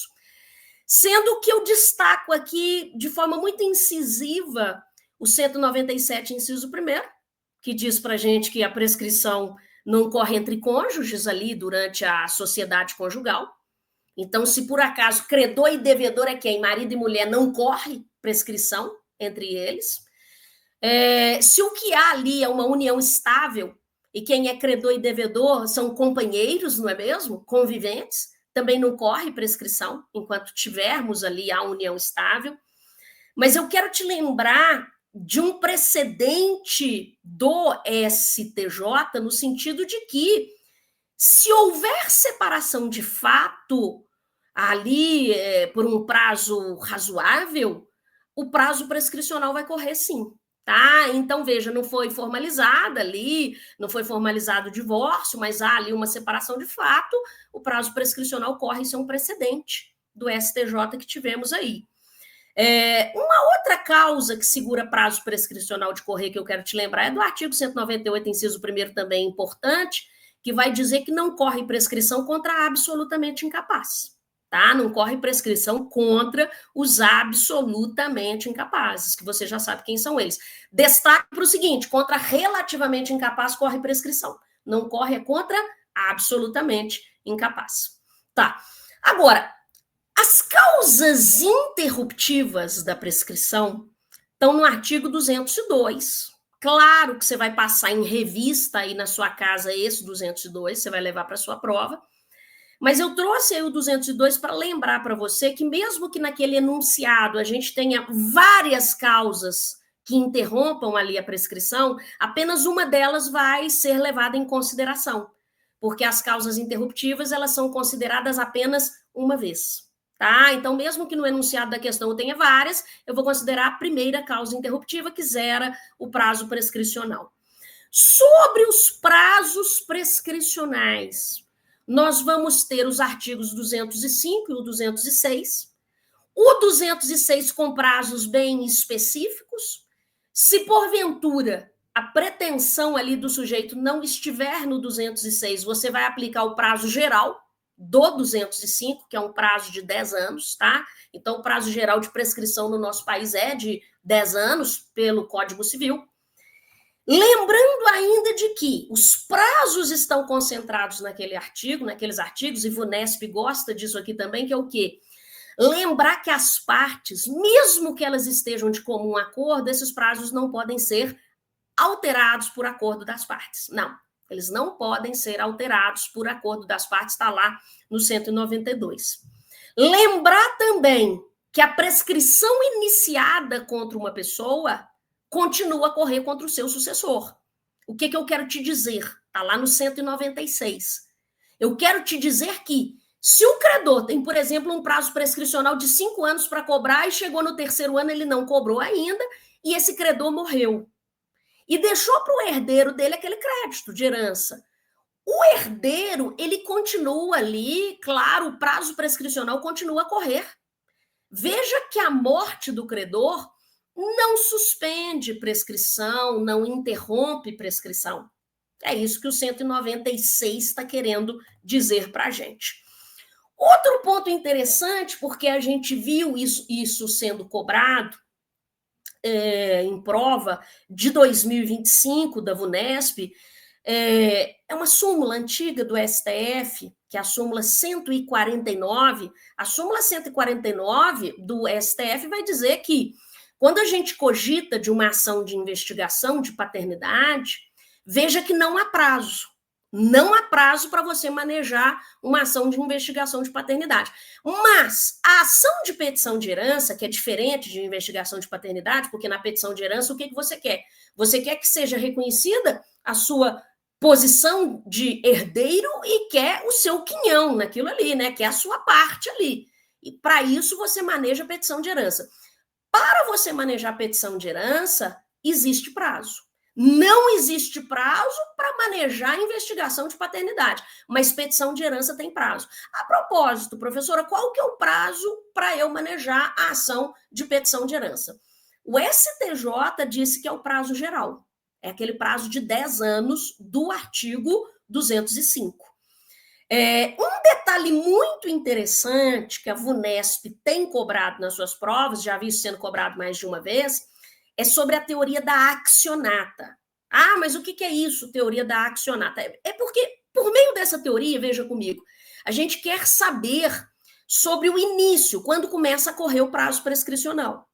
Sendo que eu destaco aqui, de forma muito incisiva, o 197, inciso 1º, que diz para a gente que a prescrição não corre entre cônjuges ali durante a sociedade conjugal. Então, se por acaso credor e devedor é quem? Marido e mulher, não corre prescrição entre eles. Se o que há ali é uma união estável, e quem é credor e devedor são companheiros, não é mesmo? Conviventes, também não corre prescrição, enquanto tivermos ali a união estável. Mas eu quero te lembrar de um precedente do STJ, no sentido de que, se houver separação de fato ali por um prazo razoável, o prazo prescricional vai correr sim. Tá? Então, veja, não foi formalizada ali, não foi formalizado o divórcio, mas há ali uma separação de fato, o prazo prescricional corre, isso é um precedente do STJ que tivemos aí. Uma outra causa que segura prazo prescricional de correr, que eu quero te lembrar, é do artigo 198, inciso 1º, também importante, que vai dizer que não corre prescrição contra absolutamente incapaz. Tá? Não corre prescrição contra os absolutamente incapazes, que você já sabe quem são eles. Destaque para o seguinte: contra relativamente incapaz corre prescrição. Não corre contra absolutamente incapaz. Tá. Agora, as causas interruptivas da prescrição estão no artigo 202. Claro que você vai passar em revista aí na sua casa esse 202, você vai levar para a sua prova. Mas eu trouxe aí o 202 para lembrar para você que, mesmo que naquele enunciado a gente tenha várias causas que interrompam ali a prescrição, apenas uma delas vai ser levada em consideração, porque as causas interruptivas, elas são consideradas apenas uma vez. Tá? Então, mesmo que no enunciado da questão eu tenha várias, eu vou considerar a primeira causa interruptiva, que zera o prazo prescricional. Sobre os prazos prescricionais, nós vamos ter os artigos 205 e o 206. O 206 com prazos bem específicos. Se porventura a pretensão ali do sujeito não estiver no 206, você vai aplicar o prazo geral do 205, que é um prazo de 10 anos, tá? Então, o prazo geral de prescrição no nosso país é de 10 anos pelo Código Civil. Lembrando ainda de que os prazos estão concentrados naqueles artigos, e VUNESP gosta disso aqui também, que é o quê? Lembrar que as partes, mesmo que elas estejam de comum acordo, esses prazos não podem ser alterados por acordo das partes. Não, eles não podem ser alterados por acordo das partes, está lá no 192. Lembrar também que a prescrição iniciada contra uma pessoa continua a correr contra o seu sucessor. O que eu quero te dizer? Está lá no 196. Eu quero te dizer que, se o credor tem, por exemplo, um prazo prescricional de 5 anos para cobrar e chegou no 3º ano, ele não cobrou ainda, e esse credor morreu, e deixou para o herdeiro dele aquele crédito de herança. O herdeiro, ele continua ali, claro, o prazo prescricional continua a correr. Veja que a morte do credor não suspende prescrição, não interrompe prescrição. É isso que o 196 está querendo dizer para a gente. Outro ponto interessante, porque a gente viu isso sendo cobrado em prova de 2025 da VUNESP, é uma súmula antiga do STF, que é a súmula 149. A súmula 149 do STF vai dizer que, quando a gente cogita de uma ação de investigação de paternidade, veja que não há prazo. Não há prazo para você manejar uma ação de investigação de paternidade. Mas a ação de petição de herança, que é diferente de investigação de paternidade, porque na petição de herança, o que você quer? Você quer que seja reconhecida a sua posição de herdeiro e quer o seu quinhão naquilo ali, né? Que é a sua parte ali. E para isso você maneja a petição de herança. Para você manejar a petição de herança, existe prazo. Não existe prazo para manejar a investigação de paternidade, mas petição de herança tem prazo. A propósito, professora, qual que é o prazo para eu manejar a ação de petição de herança? O STJ disse que é o prazo geral. É aquele prazo de 10 anos do artigo 205. Um detalhe muito interessante que a VUNESP tem cobrado nas suas provas, já vi isso sendo cobrado mais de uma vez, é sobre a teoria da accionata. Ah, mas o que é isso, teoria da accionata? É porque, por meio dessa teoria, veja comigo, a gente quer saber sobre o início, quando começa a correr o prazo prescricional.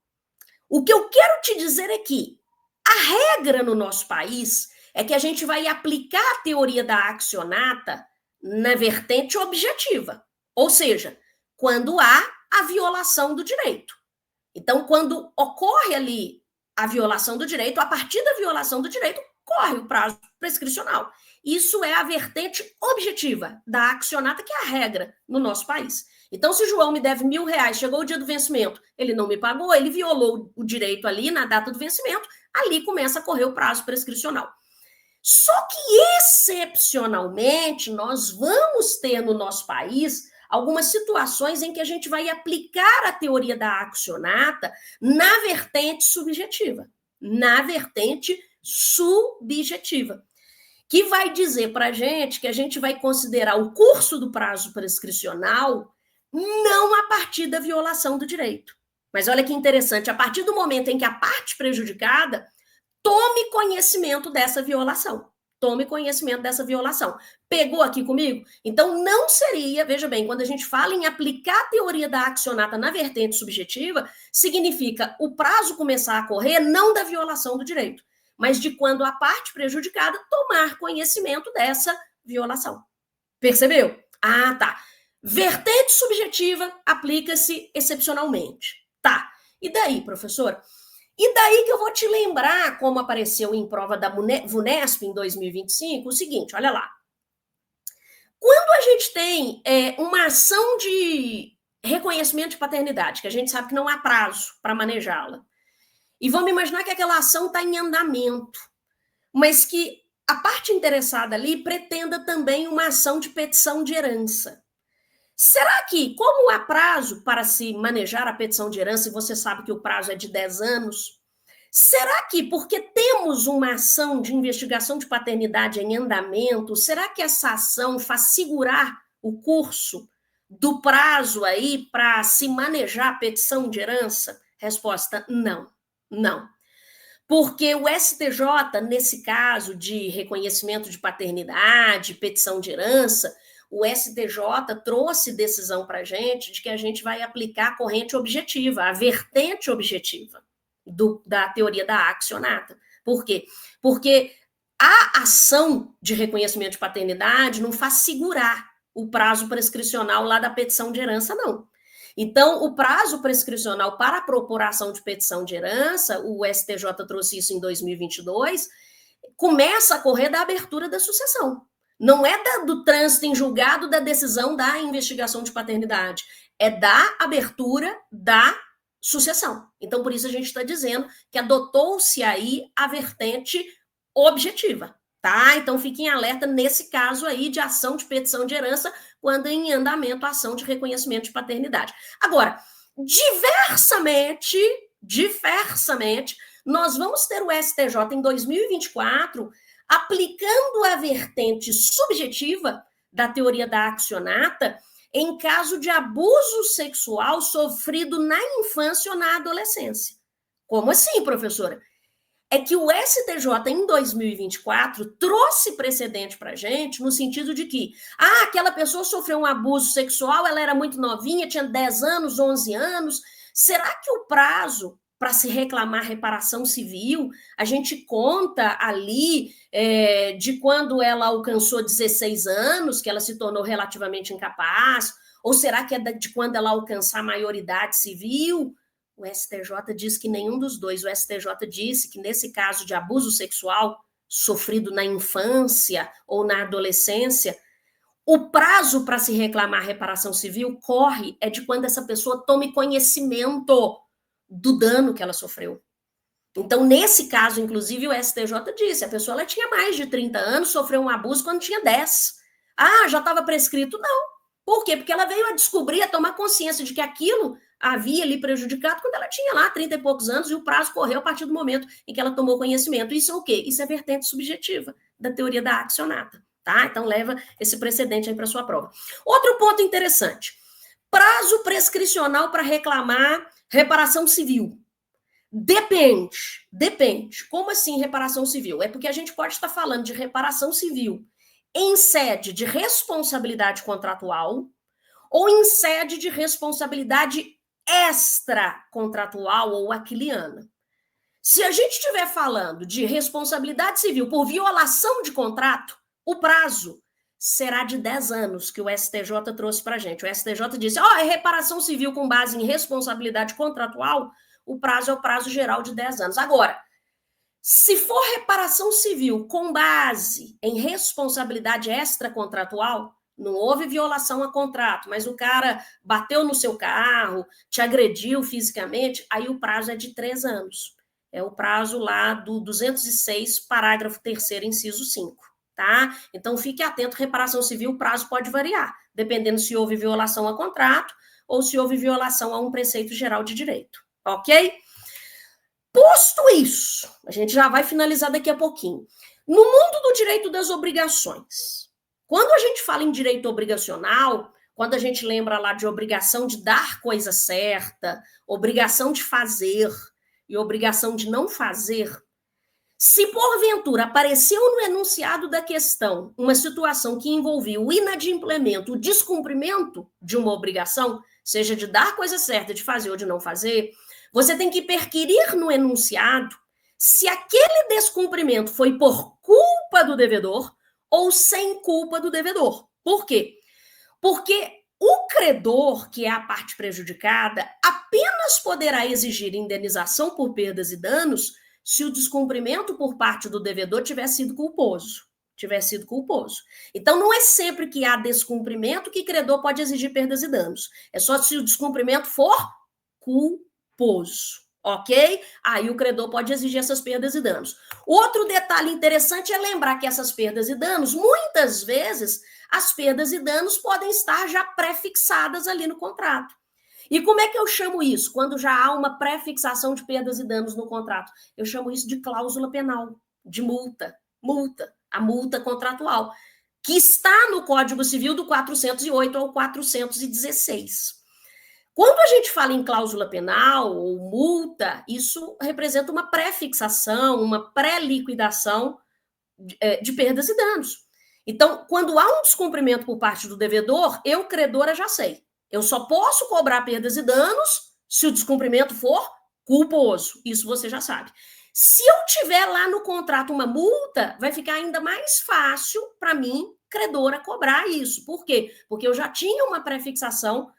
O que eu quero te dizer é que a regra no nosso país é que a gente vai aplicar a teoria da accionata na vertente objetiva, ou seja, quando há a violação do direito. Então, quando ocorre ali a violação do direito, a partir da violação do direito, corre o prazo prescricional. Isso é a vertente objetiva da accionata, que é a regra no nosso país. Então, se o João me deve R$1.000, chegou o dia do vencimento, ele não me pagou, ele violou o direito ali na data do vencimento, ali começa a correr o prazo prescricional. Só que, excepcionalmente, nós vamos ter no nosso país algumas situações em que a gente vai aplicar a teoria da accionata na vertente subjetiva. Na vertente subjetiva. Que vai dizer para a gente que a gente vai considerar o curso do prazo prescricional não a partir da violação do direito. Mas olha que interessante, a partir do momento em que a parte prejudicada tome conhecimento dessa violação. Tome conhecimento dessa violação. Pegou aqui comigo? Então, não seria, veja bem, quando a gente fala em aplicar a teoria da accionata na vertente subjetiva, significa o prazo começar a correr não da violação do direito, mas de quando a parte prejudicada tomar conhecimento dessa violação. Percebeu? Ah, tá. Vertente subjetiva aplica-se excepcionalmente. Tá. E daí, professora? E daí que eu vou te lembrar, como apareceu em prova da VUNESP em 2025, o seguinte, olha lá. Quando a gente tem uma ação de reconhecimento de paternidade, que a gente sabe que não há prazo para manejá-la, e vamos imaginar que aquela ação está em andamento, mas que a parte interessada ali pretenda também uma ação de petição de herança. Será que, como há prazo para se manejar a petição de herança, e você sabe que o prazo é de 10 anos, será que, porque temos uma ação de investigação de paternidade em andamento, será que essa ação faz segurar o curso do prazo aí para se manejar a petição de herança? Resposta, não, não. Porque o STJ, nesse caso de reconhecimento de paternidade, petição de herança, o STJ trouxe decisão para a gente de que a gente vai aplicar a corrente objetiva, a vertente objetiva da teoria da accionata. Por quê? Porque a ação de reconhecimento de paternidade não faz segurar o prazo prescricional lá da petição de herança, não. Então, o prazo prescricional para a propuração de petição de herança, o STJ trouxe isso em 2022, começa a correr da abertura da sucessão. Não é do trânsito em julgado da decisão da investigação de paternidade, é da abertura da sucessão. Então, por isso a gente está dizendo que adotou-se aí a vertente objetiva, tá? Então, fiquem alerta nesse caso aí de ação de petição de herança, quando em andamento a ação de reconhecimento de paternidade. Agora, diversamente, nós vamos ter o STJ em 2024 aplicando a vertente subjetiva da teoria da accionata em caso de abuso sexual sofrido na infância ou na adolescência. Como assim, professora? É que o STJ, em 2024, trouxe precedente para a gente no sentido de que aquela pessoa sofreu um abuso sexual, ela era muito novinha, tinha 10 anos, 11 anos. Será que o prazo para se reclamar reparação civil, a gente conta ali de quando ela alcançou 16 anos, que ela se tornou relativamente incapaz? Ou será que é de quando ela alcançar a maioridade civil? O STJ diz que nenhum dos dois. O STJ disse que, nesse caso de abuso sexual sofrido na infância ou na adolescência, o prazo para se reclamar reparação civil corre de quando essa pessoa tome conhecimento do dano que ela sofreu. Então, nesse caso, inclusive, o STJ disse, a pessoa ela tinha mais de 30 anos, sofreu um abuso quando tinha 10. Já estava prescrito? Não. Por quê? Porque ela veio a descobrir, a tomar consciência de que aquilo havia ali prejudicado quando ela tinha lá 30 e poucos anos e o prazo correu a partir do momento em que ela tomou conhecimento. Isso é o quê? Isso é vertente subjetiva da teoria da accionata, tá? Então, leva esse precedente aí para sua prova. Outro ponto interessante. Prazo prescricional para reclamar reparação civil. Depende. Como assim reparação civil? É porque a gente pode estar falando de reparação civil em sede de responsabilidade contratual ou em sede de responsabilidade extracontratual ou aquiliana. Se a gente estiver falando de responsabilidade civil por violação de contrato, o prazo será de 10 anos, que o STJ trouxe para a gente. O STJ disse, é reparação civil com base em responsabilidade contratual, o prazo é o prazo geral de 10 anos. Agora, se for reparação civil com base em responsabilidade extracontratual, não houve violação a contrato, mas o cara bateu no seu carro, te agrediu fisicamente, aí o prazo é de 3 anos. É o prazo lá do 206, parágrafo 3º, inciso 5, tá? Então, fique atento, reparação civil, o prazo pode variar, dependendo se houve violação a contrato ou se houve violação a um preceito geral de direito, ok? Posto isso, a gente já vai finalizar daqui a pouquinho. No mundo do direito das obrigações, quando a gente fala em direito obrigacional, quando a gente lembra lá de obrigação de dar coisa certa, obrigação de fazer e obrigação de não fazer, se porventura apareceu no enunciado da questão uma situação que envolvia o inadimplemento, o descumprimento de uma obrigação, seja de dar coisa certa, de fazer ou de não fazer, você tem que perquirir no enunciado se aquele descumprimento foi por culpa do devedor ou sem culpa do devedor. Por quê? Porque o credor, que é a parte prejudicada, apenas poderá exigir indenização por perdas e danos se o descumprimento por parte do devedor tiver sido culposo. Então, não é sempre que há descumprimento que o credor pode exigir perdas e danos. É só se o descumprimento for culposo, ok? Aí o credor pode exigir essas perdas e danos. Outro detalhe interessante é lembrar que essas perdas e danos, muitas vezes, as perdas e danos podem estar já pré-fixadas ali no contrato. E como é que eu chamo isso? Quando já há uma pré-fixação de perdas e danos no contrato. Eu chamo isso de cláusula penal, de multa, a multa contratual, que está no Código Civil do 408 ao 416. Quando a gente fala em cláusula penal ou multa, isso representa uma pré-fixação, uma pré-liquidação de perdas e danos. Então, quando há um descumprimento por parte do devedor, eu, credora, já sei. Eu só posso cobrar perdas e danos se o descumprimento for culposo. Isso você já sabe. Se eu tiver lá no contrato uma multa, vai ficar ainda mais fácil para mim, credora, cobrar isso. Por quê? Porque eu já tinha uma pré-fixação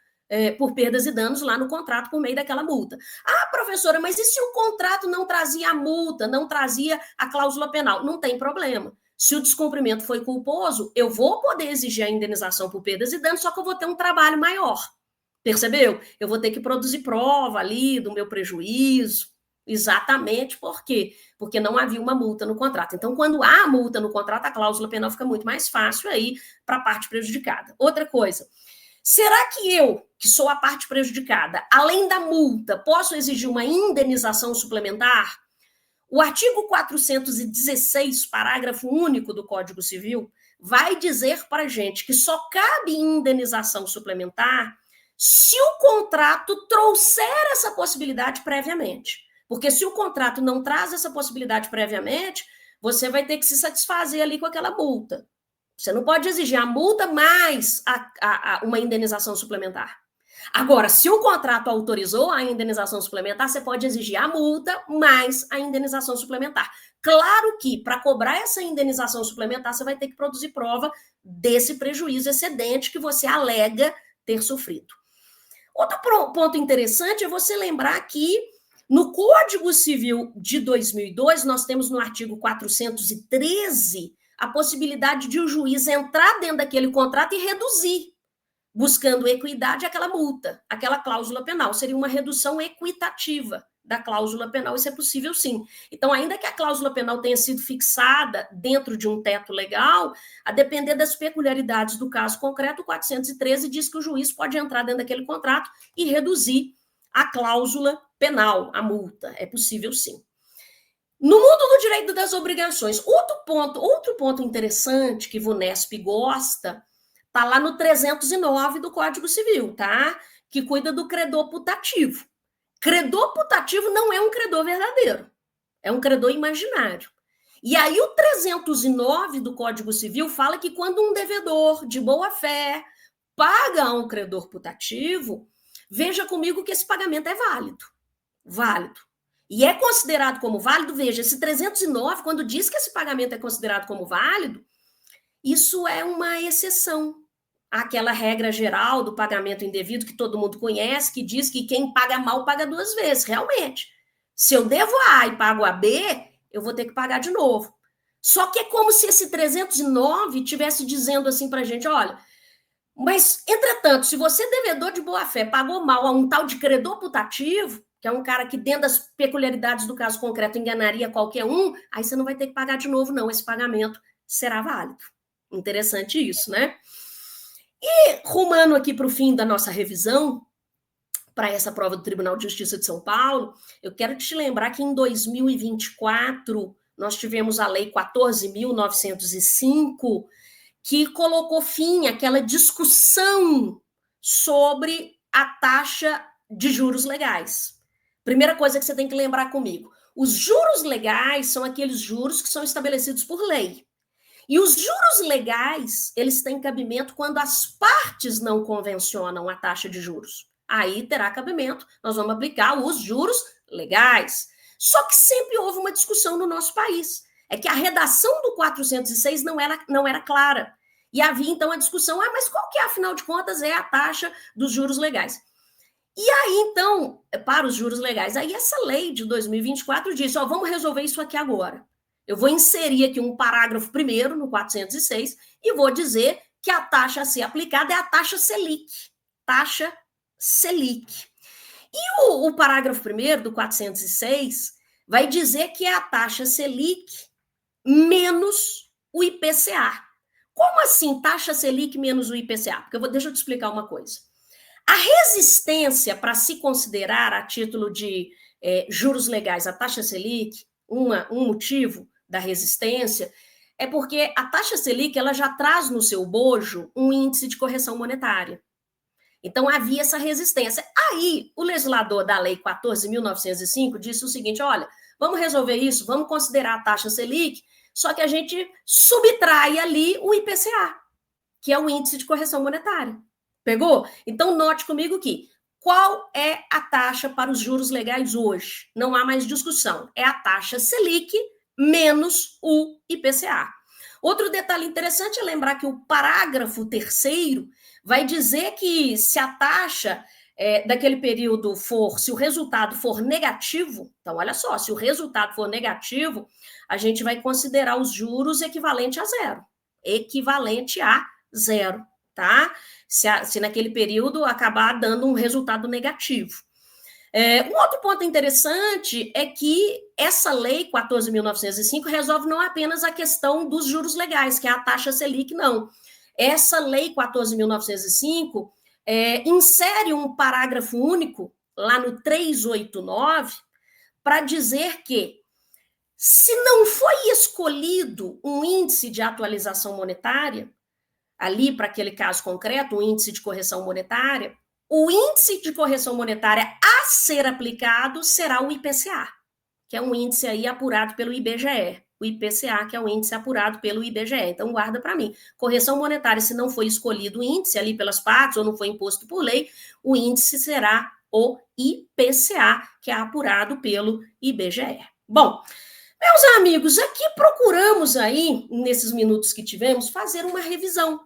por perdas e danos lá no contrato por meio daquela multa. Ah, professora, mas e se o contrato não trazia a multa, não trazia a cláusula penal? Não tem problema. Se o descumprimento foi culposo, eu vou poder exigir a indenização por perdas e danos, só que eu vou ter um trabalho maior. Percebeu? Eu vou ter que produzir prova ali do meu prejuízo. Exatamente por quê? Porque não havia uma multa no contrato. Então, quando há multa no contrato, a cláusula penal fica muito mais fácil aí para a parte prejudicada. Outra coisa, será que eu, que sou a parte prejudicada, além da multa, posso exigir uma indenização suplementar? O artigo 416, parágrafo único do Código Civil, vai dizer para a gente que só cabe indenização suplementar se o contrato trouxer essa possibilidade previamente. Porque se o contrato não traz essa possibilidade previamente, você vai ter que se satisfazer ali com aquela multa. Você não pode exigir a multa mais uma indenização suplementar. Agora, se o contrato autorizou a indenização suplementar, você pode exigir a multa mais a indenização suplementar. Claro que, para cobrar essa indenização suplementar, você vai ter que produzir prova desse prejuízo excedente que você alega ter sofrido. Outro ponto interessante é você lembrar que no Código Civil de 2002, nós temos no artigo 413 a possibilidade de o juiz entrar dentro daquele contrato e reduzir, buscando equidade, aquela multa, aquela cláusula penal. Seria uma redução equitativa da cláusula penal, isso é possível sim. Então, ainda que a cláusula penal tenha sido fixada dentro de um teto legal, a depender das peculiaridades do caso concreto, o 413 diz que o juiz pode entrar dentro daquele contrato e reduzir a cláusula penal, a multa. É possível sim. No mundo do direito das obrigações, outro ponto interessante que o VUNESP gosta, está lá no 309 do Código Civil, tá? Que cuida do credor putativo. Credor putativo não é um credor verdadeiro, é um credor imaginário. E aí o 309 do Código Civil fala que quando um devedor de boa fé paga a um credor putativo, veja comigo que esse pagamento é válido. Válido. E é considerado como válido, veja, esse 309, quando diz que esse pagamento é considerado como válido, isso é uma exceção àquela regra geral do pagamento indevido que todo mundo conhece, que diz que quem paga mal paga duas vezes. Realmente, se eu devo a A e pago a B, eu vou ter que pagar de novo. Só que é como se esse 309 estivesse dizendo assim para a gente, olha, mas, entretanto, se você, devedor de boa-fé, pagou mal a um tal de credor putativo, que é um cara que, dentro das peculiaridades do caso concreto, enganaria qualquer um, aí você não vai ter que pagar de novo, não. Esse pagamento será válido. Interessante isso, né? E, rumando aqui para o fim da nossa revisão, para essa prova do Tribunal de Justiça de São Paulo, eu quero te lembrar que em 2024 nós tivemos a Lei 14.905, que colocou fim àquela discussão sobre a taxa de juros legais. Primeira coisa que você tem que lembrar comigo, os juros legais são aqueles juros que são estabelecidos por lei. E os juros legais, eles têm cabimento quando as partes não convencionam a taxa de juros. Aí terá cabimento, nós vamos aplicar os juros legais. Só que sempre houve uma discussão no nosso país. É que a redação do 406 não era clara. E havia, então, a discussão, mas qual que, afinal de contas, é a taxa dos juros legais? E aí, então, para os juros legais, aí essa lei de 2024 disse, vamos resolver isso aqui agora. Eu vou inserir aqui um parágrafo primeiro no 406 e vou dizer que a taxa a ser aplicada é a taxa Selic. Taxa Selic. E o parágrafo primeiro do 406 vai dizer que é a taxa Selic menos o IPCA. Como assim taxa Selic menos o IPCA? Porque deixa eu te explicar uma coisa. A resistência para se considerar a título de juros legais a taxa Selic, um motivo da resistência, é porque a taxa Selic ela já traz no seu bojo um índice de correção monetária. Então, havia essa resistência. Aí, o legislador da Lei 14.905 disse o seguinte, olha, vamos resolver isso, vamos considerar a taxa Selic, só que a gente subtrai ali o IPCA, que é o índice de correção monetária. Pegou? Então, note comigo que qual é a taxa para os juros legais hoje? Não há mais discussão. É a taxa Selic menos o IPCA. Outro detalhe interessante é lembrar que o parágrafo 3º vai dizer que se a taxa daquele período se o resultado for negativo, então olha só, se o resultado for negativo, a gente vai considerar os juros equivalente a zero. Equivalente a zero, tá? Se naquele período acabar dando um resultado negativo. Um outro ponto interessante é que essa lei 14.905 resolve não apenas a questão dos juros legais, que é a taxa Selic, não. Essa lei 14.905 insere um parágrafo único lá no 389 para dizer que se não foi escolhido um índice de atualização monetária, ali para aquele caso concreto, um índice de correção monetária, o índice de correção monetária a ser aplicado será o IPCA, que é um índice aí apurado pelo IBGE. O IPCA, que é um índice apurado pelo IBGE. Então, guarda para mim. Correção monetária, se não foi escolhido o índice ali pelas partes ou não foi imposto por lei, o índice será o IPCA, que é apurado pelo IBGE. Bom, meus amigos, aqui procuramos aí, nesses minutos que tivemos, fazer uma revisão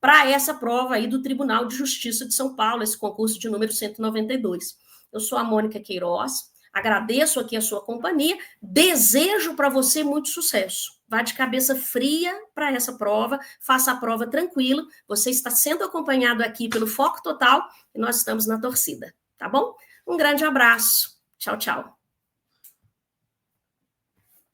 para essa prova aí do Tribunal de Justiça de São Paulo, esse concurso de número 192. Eu sou a Mônica Queiroz, agradeço aqui a sua companhia, desejo para você muito sucesso. Vá de cabeça fria para essa prova, faça a prova tranquilo, você está sendo acompanhado aqui pelo Foco Total e nós estamos na torcida, tá bom? Um grande abraço, tchau, tchau.